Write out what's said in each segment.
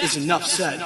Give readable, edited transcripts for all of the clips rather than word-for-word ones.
is enough said.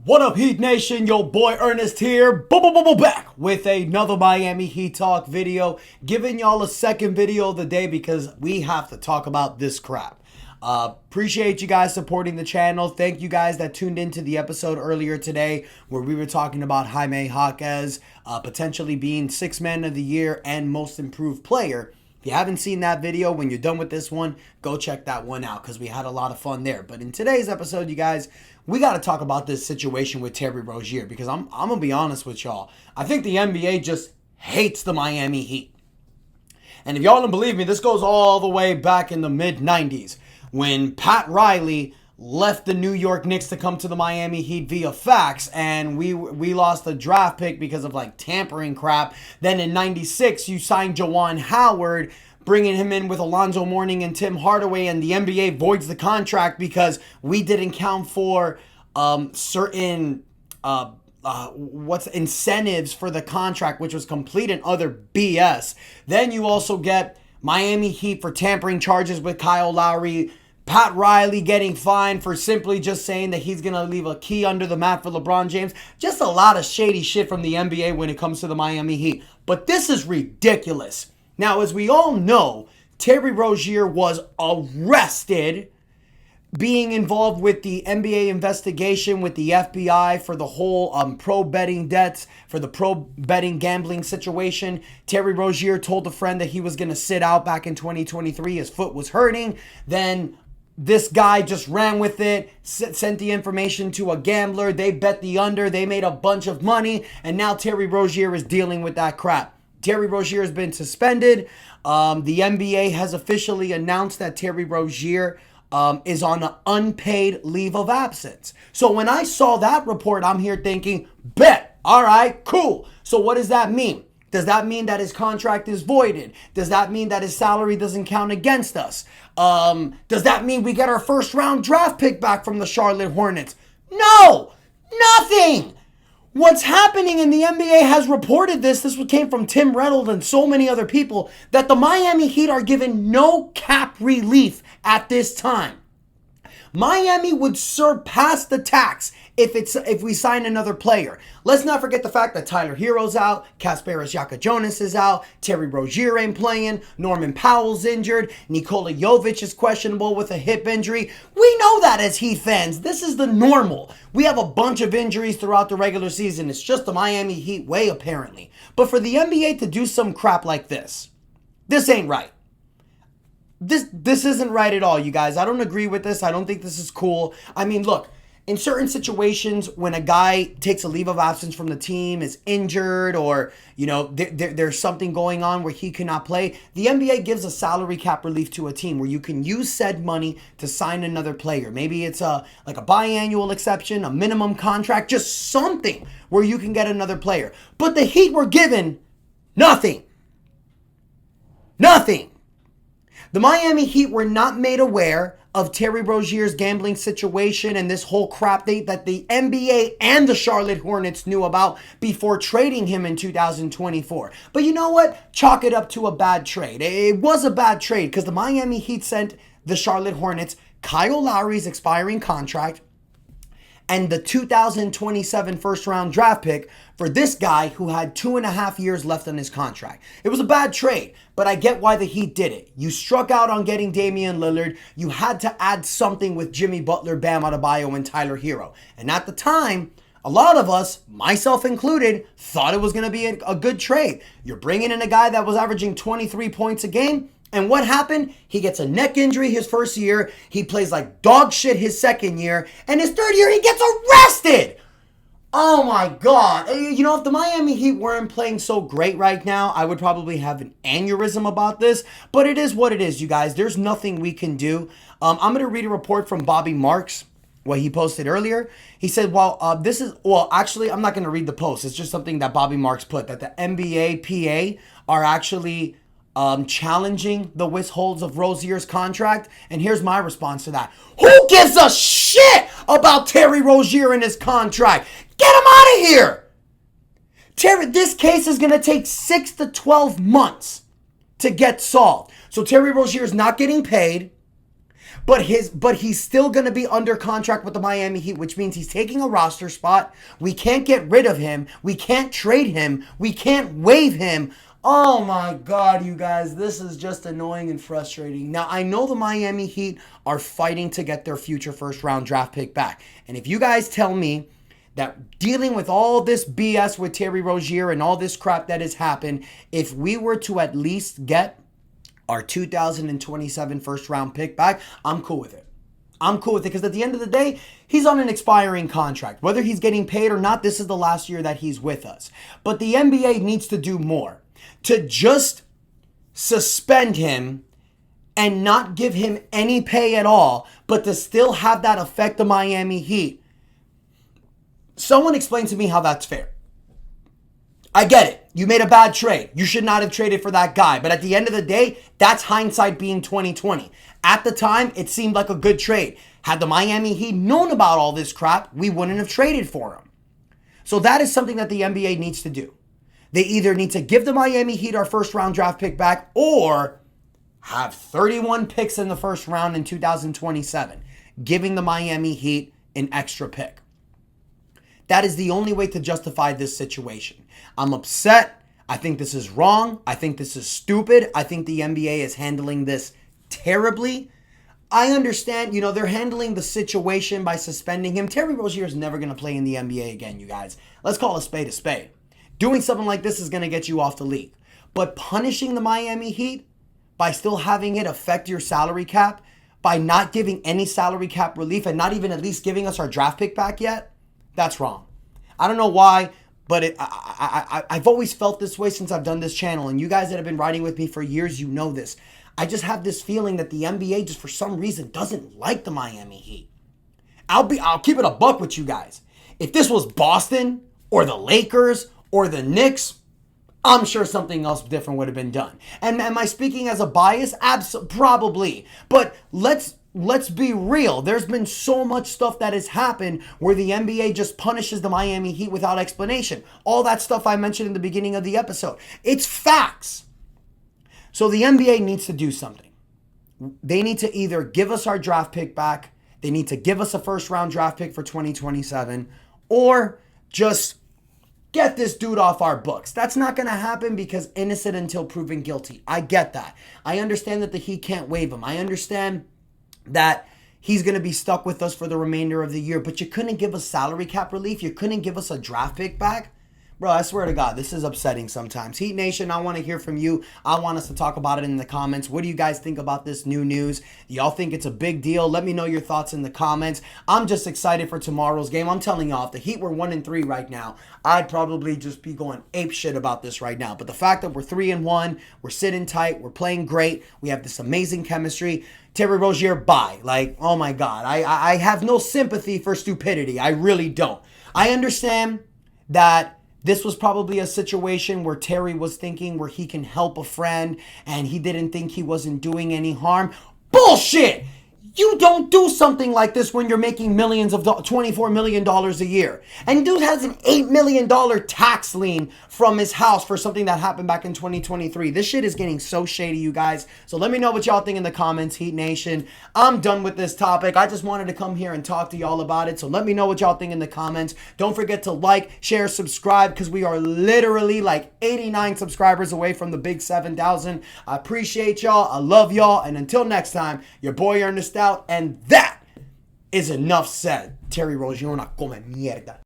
What up, Heat Nation? Yo, boy Ernest here, back with another Miami Heat Talk video, giving y'all a second video of the day because we have to talk about this crap. Appreciate you guys supporting the channel. Thank you guys that tuned into the episode earlier today where we were talking about Jaime Jaquez potentially being Sixth Man of the Year and Most Improved Player. If you haven't seen that video, when you're done with this one, go check that one out because we had a lot of fun there. But in today's episode, you guys, we got to talk about this situation with Terry Rozier because I'm going to be honest with y'all. I think the NBA just hates the Miami Heat. And if y'all don't believe me, this goes all the way back in the mid-90s when Pat Riley left the New York Knicks to come to the Miami Heat via fax, and we lost a draft pick because of like tampering crap. Then in 96, you signed Juwan Howard, bringing him in with Alonzo Mourning and Tim Hardaway, and the NBA voids the contract because we didn't count for certain incentives for the contract, which was complete and utter BS. Then you also get Miami Heat for tampering charges with Kyle Lowry, Pat Riley getting fined for simply just saying that he's going to leave a key under the mat for LeBron James. Just a lot of shady shit from the NBA when it comes to the Miami Heat. But this is ridiculous. Now, as we all know, Terry Rozier was arrested being involved with the NBA investigation with the FBI for the whole pro betting debts, for the pro betting gambling situation. Terry Rozier told a friend that he was going to sit out back in 2023. His foot was hurting. Then this guy just ran with it, sent the information to a gambler. They bet the under. They made a bunch of money. And now Terry Rozier is dealing with that crap. Terry Rozier has been suspended. The NBA has officially announced that Terry Rozier is on an unpaid leave of absence. So when I saw that report, I'm here thinking, bet. All right, cool. So what does that mean? Does that mean that his contract is voided? Does that mean that his salary doesn't count against us? Does that mean we get our first round draft pick back from the Charlotte Hornets? No, nothing. What's happening, and the NBA has reported this came from Tim Reynolds and so many other people, that the Miami Heat are given no cap relief at this time. Miami would surpass the tax if we sign another player. Let's not forget the fact that Tyler Hero's out, Kasparas Jonas is out, Terry Rozier ain't playing, Norman Powell's injured, Nikola Jovic is questionable with a hip injury. We know that as Heat fans. This is the normal. We have a bunch of injuries throughout the regular season. It's just the Miami Heat way, apparently. But for the NBA to do some crap like this ain't right. This isn't right at all, you guys. I don't agree with this. I don't think this is cool. I mean, look, in certain situations, when a guy takes a leave of absence from the team, is injured, or, you know, there's something going on where he cannot play, the NBA gives a salary cap relief to a team where you can use said money to sign another player. Maybe it's like a biannual exception, a minimum contract, just something where you can get another player. But the Heat were given nothing. Nothing. The Miami Heat were not made aware of Terry Rozier's gambling situation and this whole crap that the NBA and the Charlotte Hornets knew about before trading him in 2024. But you know what? Chalk it up to a bad trade. It was a bad trade because the Miami Heat sent the Charlotte Hornets Kyle Lowry's expiring contract and the 2027 first-round draft pick for this guy who had 2.5 years left on his contract. It was a bad trade, but I get why the Heat did it. You struck out on getting Damian Lillard. You had to add something with Jimmy Butler, Bam Adebayo, and Tyler Hero. And at the time, a lot of us, myself included, thought it was going to be a good trade. You're bringing in a guy that was averaging 23 points a game. And what happened? He gets a neck injury his first year. He plays like dog shit his second year. And his third year, he gets arrested. Oh my God. You know, if the Miami Heat weren't playing so great right now, I would probably have an aneurysm about this. But it is what it is, you guys. There's nothing we can do. I'm going to read a report from Bobby Marks, what he posted earlier. He said, actually, I'm not going to read the post. It's just something that Bobby Marks put, that the NBA PA are actually challenging the withholds of Rozier's contract. And here's my response to that. Who gives a shit about Terry Rozier and his contract? Get him out of here. Terry, this case is going to take 6 to 12 months to get solved. So Terry Rozier is not getting paid, but he's still going to be under contract with the Miami Heat, which means he's taking a roster spot. We can't get rid of him. We can't trade him. We can't waive him. Oh my God, you guys, this is just annoying and frustrating. Now, I know the Miami Heat are fighting to get their future first-round draft pick back. And if you guys tell me that dealing with all this BS with Terry Rozier and all this crap that has happened, if we were to at least get our 2027 first-round pick back, I'm cool with it. I'm cool with it because at the end of the day, he's on an expiring contract. Whether he's getting paid or not, this is the last year that he's with us. But the NBA needs to do more. To just suspend him and not give him any pay at all, but to still have that affect the Miami Heat. Someone explain to me how that's fair. I get it. You made a bad trade. You should not have traded for that guy. But at the end of the day, that's hindsight being 2020. At the time, it seemed like a good trade. Had the Miami Heat known about all this crap, we wouldn't have traded for him. So that is something that the NBA needs to do. They either need to give the Miami Heat our first round draft pick back or have 31 picks in the first round in 2027, giving the Miami Heat an extra pick. That is the only way to justify this situation. I'm upset. I think this is wrong. I think this is stupid. I think the NBA is handling this terribly. I understand, they're handling the situation by suspending him. Terry Rozier is never going to play in the NBA again, you guys. Let's call a spade a spade. Doing something like this is going to get you off the league. But punishing the Miami Heat by still having it affect your salary cap, by not giving any salary cap relief and not even at least giving us our draft pick back yet, that's wrong. I don't know why, but I've always felt this way since I've done this channel. And you guys that have been riding with me for years, you know this. I just have this feeling that the NBA just for some reason doesn't like the Miami Heat. I'll keep it a buck with you guys. If this was Boston or the Lakers or the Knicks, I'm sure something else different would have been done. And am I speaking as a bias? Probably. But let's be real. There's been so much stuff that has happened where the NBA just punishes the Miami Heat without explanation. All that stuff I mentioned in the beginning of the episode. It's facts. So the NBA needs to do something. They need to either give us our draft pick back, they need to give us a first round draft pick for 2027, or just get this dude off our books. That's not going to happen because innocent until proven guilty. I get that. I understand that the Heat can't waive him. I understand that he's going to be stuck with us for the remainder of the year, but you couldn't give us salary cap relief. You couldn't give us a draft pick back. Bro, I swear to God, this is upsetting sometimes. Heat Nation, I want to hear from you. I want us to talk about it in the comments. What do you guys think about this new news? Y'all think it's a big deal? Let me know your thoughts in the comments. I'm just excited for tomorrow's game. I'm telling y'all, if the Heat were 1-3 right now, I'd probably just be going ape shit about this right now. But the fact that we're 3-1, we're sitting tight, we're playing great, we have this amazing chemistry. Terry Rozier, bye. Like, oh my God. I have no sympathy for stupidity. I really don't. I understand that this was probably a situation where Terry was thinking where he can help a friend and he didn't think he wasn't doing any harm. Bullshit! You don't do something like this when you're making $24 million a year. And dude has an $8 million tax lien from his house for something that happened back in 2023. This shit is getting so shady, you guys. So let me know what y'all think in the comments, Heat Nation. I'm done with this topic. I just wanted to come here and talk to y'all about it. So let me know what y'all think in the comments. Don't forget to like, share, subscribe, because we are literally like 89 subscribers away from the big 7,000. I appreciate y'all. I love y'all. And until next time, your boy Ernest out. And that is enough said. Terry Rozier, una come mierda.